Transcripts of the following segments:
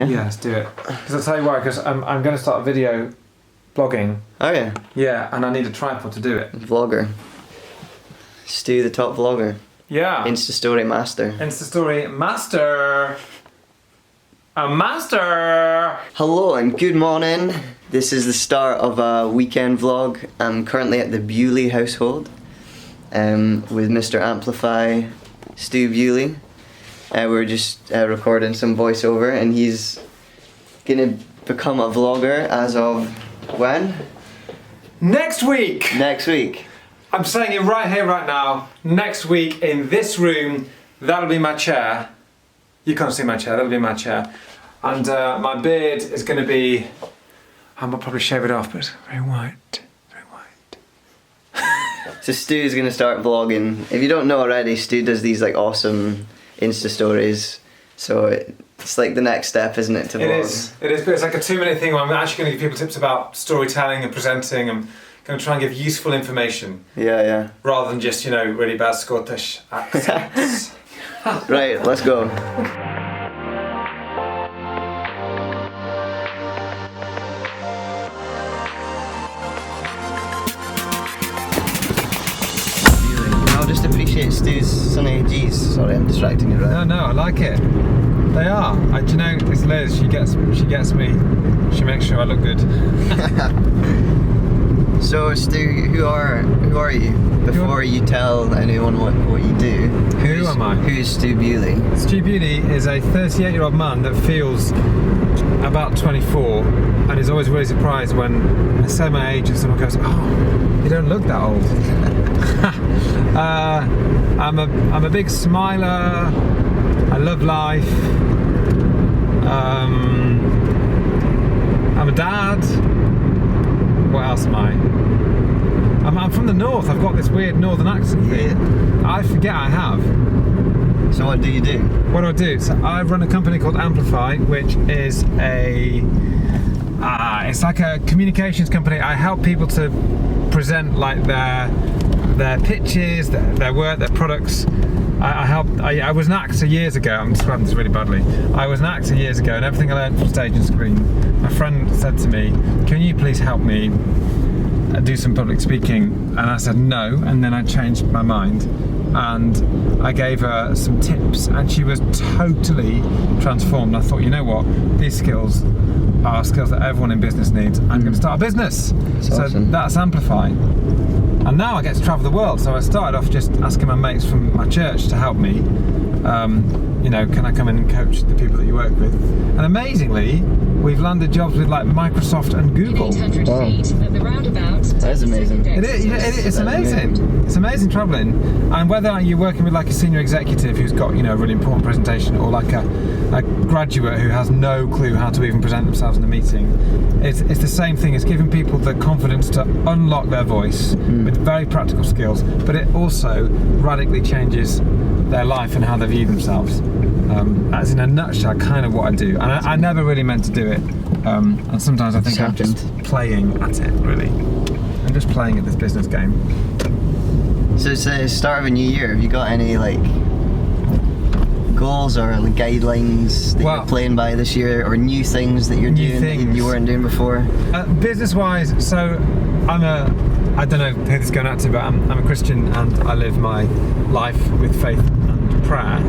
Yeah, let's do it. Because I'll tell you why, because I'm going to start video blogging. Oh yeah? Yeah, and I need a tripod to do it. Vlogger. Stu the top vlogger. Yeah. Insta story master. Insta story master. A master! Hello and good morning. This is the start of a weekend vlog. I'm currently at the Bewley household with Mr. Amplify, Stu Bewley. We're just recording some voiceover and he's gonna become a vlogger as of when? Next week! Next week. I'm saying it right here, right now. Next week in this room, that'll be my chair. You can't see my chair, that'll be my chair. And my beard is going to be, I might probably shave it off, but it's very white, very white. So Stu's going to start vlogging. If you don't know already, Stu does these like awesome Insta stories. So it's like the next step, isn't it, to vlog? It is, but it's like a 2-minute thing where I'm actually going to give people tips about storytelling and presenting. I'm going to try and give useful information. Yeah. Rather than just, really bad Scottish accents. Right, let's go. I'll just appreciate Stu's sunny G's. Sorry, I'm distracting you, right? No, I like it. They are. It's Liz. She gets me. She makes sure I look good. So Stu, who are you? Before you tell anyone what you do. Who am I? Who's Stu Bewley? Stu Bewley is a 38-year-old man that feels about 24 and is always really surprised when I say my age and someone goes, "Oh, you don't look that old." I'm a big smiler. I love life. I'm a dad. What else am I? I'm from the north. I've got this weird northern accent thing. Yeah. I forget I have. So what do you do? What do I do? So I run a company called Amplify, which is it's like a communications company. I help people to present like their pitches, their work, their products. I was an actor years ago. I'm describing this really badly. I was an actor years ago, and everything I learned from stage and screen, my friend said to me, "Can you please help me do some public speaking?" And I said no, and then I changed my mind and I gave her some tips and she was totally transformed. I thought, you know what, these skills are skills that everyone in business needs. I'm going to start a business. So awesome. That's Amplify. And now I get to travel the world. So I started off just asking my mates from my church to help me. Can I come in and coach the people that you work with? And amazingly, we've landed jobs with like Microsoft and Google. Wow. That is amazing. It's amazing. It's amazing travelling. And whether you're working with like a senior executive who's got, a really important presentation, or like a graduate who has no clue how to even present themselves in a meeting, it's the same thing. It's giving people the confidence to unlock their voice with very practical skills, but it also radically changes their life and how they view themselves. That's in a nutshell kind of what I do. And I never really meant to do it. And sometimes I think I'm just playing at it, really. I'm just playing at this business game. So it's the start of a new year. Have you got any goals or guidelines that you're playing by this year, or new things that you're doing that you weren't doing before? Business-wise, so I don't know who this is going out to, but I'm a Christian and I live my life with faith and prayer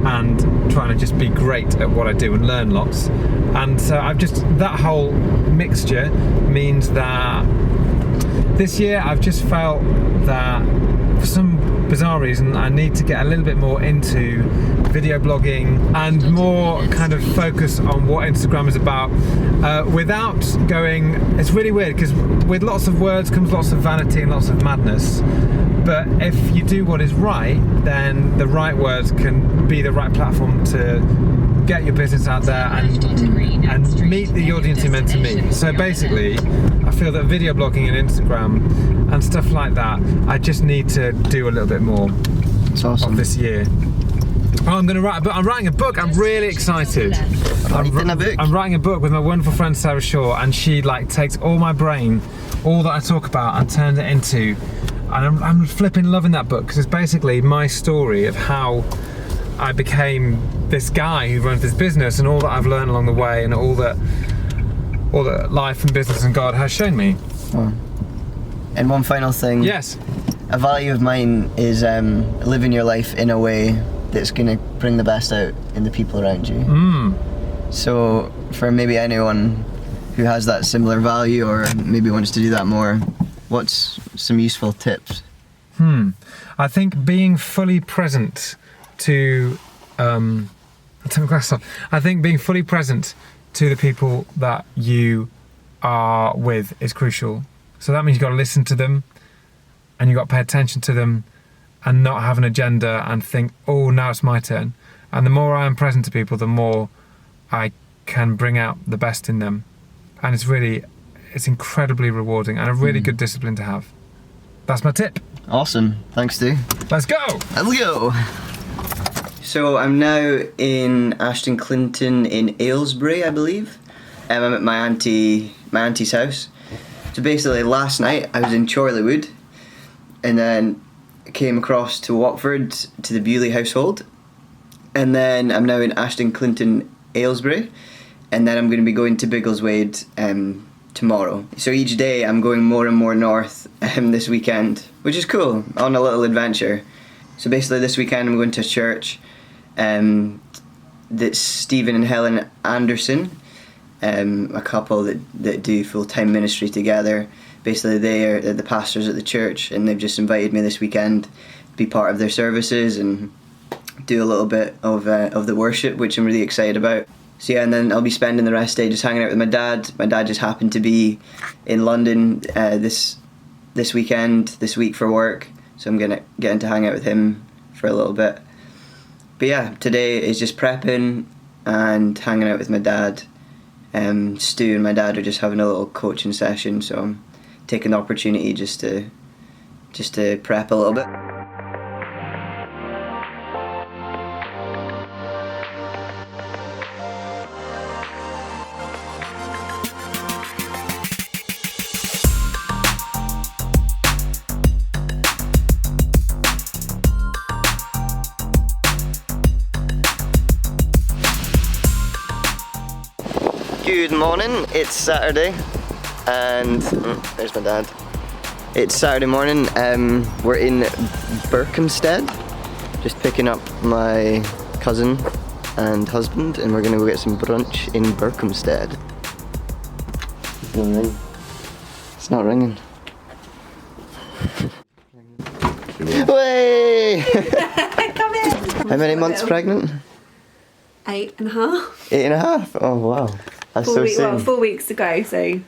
and trying to just be great at what I do and learn lots. And so that whole mixture means that this year I've just felt that for some bizarre reason I need to get a little bit more into video blogging and more kind of focus on what Instagram is about without going, it's really weird because with lots of words comes lots of vanity and lots of madness, but if you do what is right, then the right words can be the right platform to get your business out there and meet the audience you're meant to meet. So basically, I feel that video blogging and Instagram and stuff like that, I just need to do a little bit more of this year. Oh, I'm writing a book. I'm really excited. I'm writing a book with my wonderful friend Sarah Shaw, and she takes all my brain, all that I talk about, and turns it into. And I'm flipping loving that book because it's basically my story of how I became this guy who runs this business, and all that I've learned along the way, and all that life and business and God has shown me. Oh. And one final thing. Yes. A value of mine is living your life in a way that's going to bring the best out in the people around you. So for maybe anyone who has that similar value or maybe wants to do that more, what's some useful tips? I think being fully present to I think being fully present to the people that you are with is crucial. So that means you've got to listen to them, and you've got to pay attention to them, and not have an agenda and think, oh, now it's my turn. And the more I am present to people, the more I can bring out the best in them. And it's incredibly rewarding and a really good discipline to have. That's my tip. Awesome. Thanks, Stu. Let's go. Let's go. So I'm now in Ashton Clinton in Aylesbury, I believe. I'm at my auntie's house. So basically last night I was in Chorleywood, and then came across to Watford to the Bewley household, and then I'm now in Ashton Clinton, Aylesbury, and then I'm going to be going to Biggleswade tomorrow. So each day I'm going more and more north this weekend, which is cool, on a little adventure. So basically this weekend I'm going to a church that's Stephen and Helen Anderson, a couple that do full-time ministry together. Basically they're the pastors at the church, and they've just invited me this weekend to be part of their services and do a little bit of the worship, which I'm really excited about. So yeah, and then I'll be spending the rest of the day just hanging out with my dad. My dad just happened to be in London this week for work, so I'm gonna get to hang out with him for a little bit. But yeah, today is just prepping and hanging out with my dad. Stu and my dad are just having a little coaching session, so I'm taking the opportunity just to prep a little bit. Good morning, it's Saturday, and there's my dad. It's Saturday morning, we're in Berkhamsted, just picking up my cousin and husband, and we're gonna go get some brunch in Berkhamsted. It's not ringing. Way! Come in! How many months pregnant? 8.5. 8.5? Oh wow. That's so soon. Well, 4 weeks to go, so.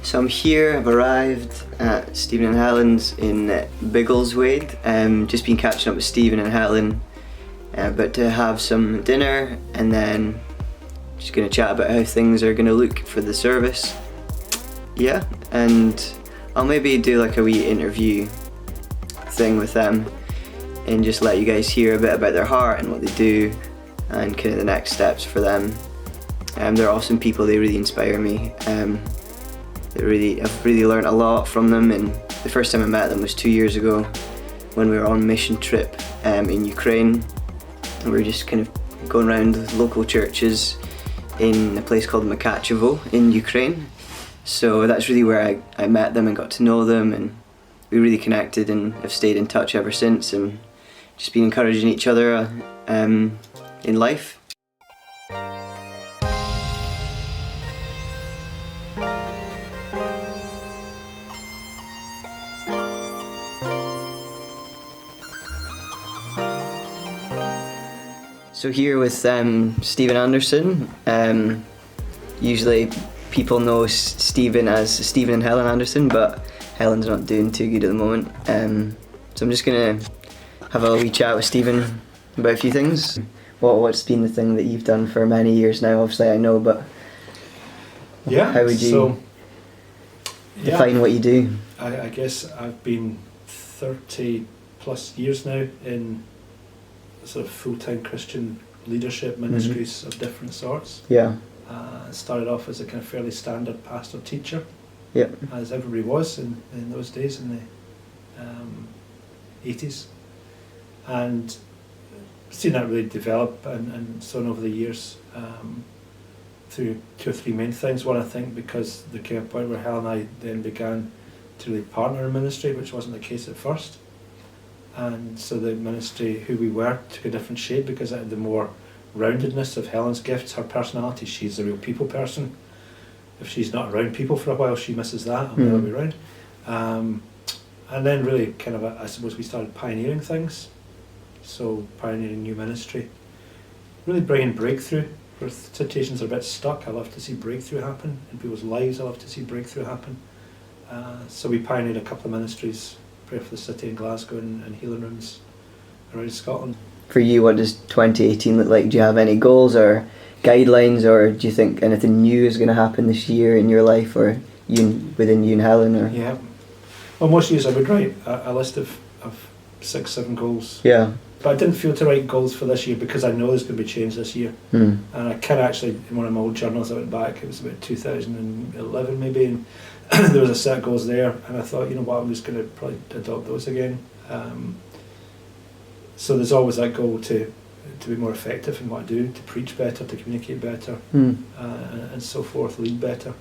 So I'm here, I've arrived at Stephen and Helen's in Biggleswade. Just been catching up with Stephen and Helen, but to have some dinner, and then just gonna chat about how things are gonna look for the service. Yeah, and I'll maybe do like a wee interview thing with them and just let you guys hear a bit about their heart and what they do and kind of the next steps for them. They're awesome people, they really inspire me. I've really learned a lot from them, and the first time I met them was 2 years ago when we were on a mission trip in Ukraine, and we were just kind of going around local churches in a place called Mukachevo in Ukraine. So that's really where I met them and got to know them, and we really connected and have stayed in touch ever since, and just been encouraging each other in life. So here with Stephen Anderson, usually people know Stephen as Stephen and Helen Anderson, but Helen's not doing too good at the moment. So I'm just gonna have a wee chat with Stephen about a few things. What's been the thing that you've done for many years now? Obviously I know, but how would you define what you do? I guess I've been 30 plus years now in sort of full-time Christian leadership ministries of different sorts. Yeah. Started off as a kind of fairly standard pastor teacher, Yep. as everybody was in those days in the 80s, and seen that really develop and so on over the years through 2 or 3 main things. One, I think, because there came a point where Helen and I then began to really partner in ministry, which wasn't the case at first. And so the ministry, who we were, took a different shape because it had the more roundedness of Helen's gifts, her personality. She's a real people person. If she's not around people for a while, she misses that, and the other way around. And then really kind of, I suppose, we started pioneering things. So pioneering new ministry. Really bringing breakthrough. Where situations are a bit stuck, I love to see breakthrough happen. In people's lives, I love to see breakthrough happen. So we pioneered a couple of ministries, Prayer for the City in Glasgow and healing rooms around Scotland. For you, what does 2018 look like? Do you have any goals or guidelines, or do you think anything new is going to happen this year in your life, or within you and Helen? Or? Yeah. Well, most years I would write a list of 6, 7 goals. Yeah. But I didn't feel to write goals for this year because I know there's going to be change this year. And I can actually, in one of my old journals I went back, it was about 2011 maybe, and there was a set of goals there, and I thought, you know what, I'm just going to probably adopt those again. So there's always that goal to be more effective in what I do, to preach better, to communicate better, and so forth, lead better.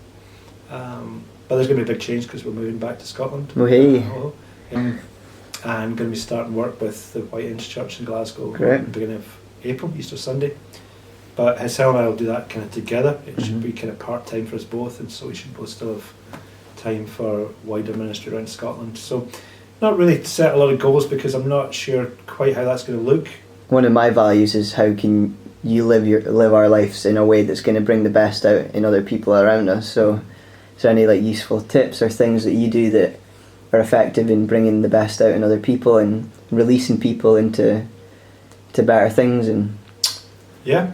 But there's going to be a big change because we're moving back to Scotland. Oh, hey. And going to be starting work with the White Inch Church in Glasgow Great. at the beginning of April, Easter Sunday. But Helen and I will do that kind of together. It should be kind of part-time for us both, and so we should both still have time for wider ministry around Scotland. So not really set a lot of goals because I'm not sure quite how that's going to look. One of my values is how can you live our lives in a way that's going to bring the best out in other people around us. So is there any like useful tips or things that you do that are effective in bringing the best out in other people and releasing people into better things? And yeah,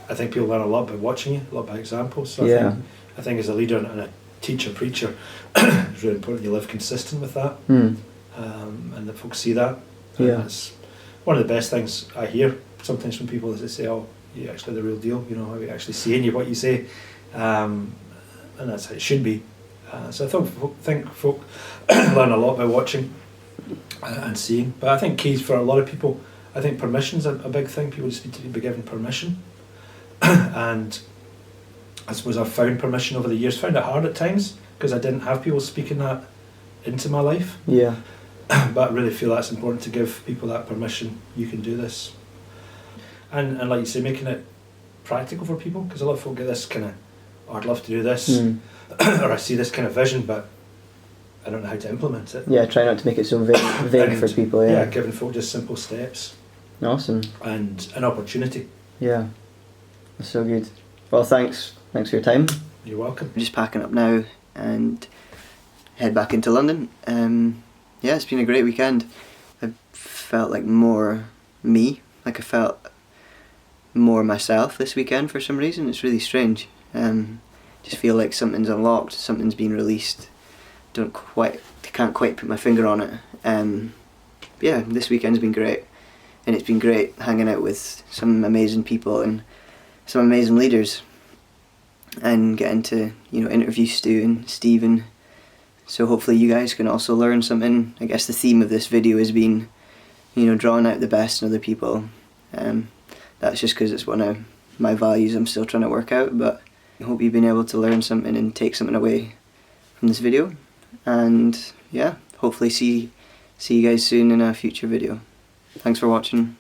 I think people learn a lot by watching you, a lot by example. So I think as a leader and a teacher, preacher, it's really important you live consistent with that, and that folks see that. And it's one of the best things I hear sometimes from people is they say, "Oh, you're actually the real deal. You know, I actually see in you what you say," and that's how it should be. So I think folk learn a lot by watching and seeing. But I think keys for a lot of people, I think permission's a big thing. People just need to be given permission. And I suppose I've found permission over the years, found it hard at times because I didn't have people speaking that into my life. Yeah. But I really feel that's important to give people that permission. You can do this. And like you say, making it practical for people, because a lot of folk get this kind of, oh, I'd love to do this, or I see this kind of vision, but I don't know how to implement it. Yeah, try not to make it so vague for people. Yeah, giving folk just simple steps. Awesome. And an opportunity. Yeah, that's so good. Well, thanks for your time. You're welcome. I'm just packing up now and head back into London. Yeah, it's been a great weekend. I felt like more me, like I felt more myself this weekend for some reason. It's really strange. Just feel like something's unlocked, something's been released. Can't quite put my finger on it. Yeah, this weekend's been great, and it's been great hanging out with some amazing people and some amazing leaders, and getting to interview Stu and Stephen. So hopefully you guys can also learn something. I guess the theme of this video has been, drawing out the best in other people. That's just because it's one of my values I'm still trying to work out, but I hope you've been able to learn something and take something away from this video. And yeah, hopefully see you guys soon in a future video. Thanks for watching.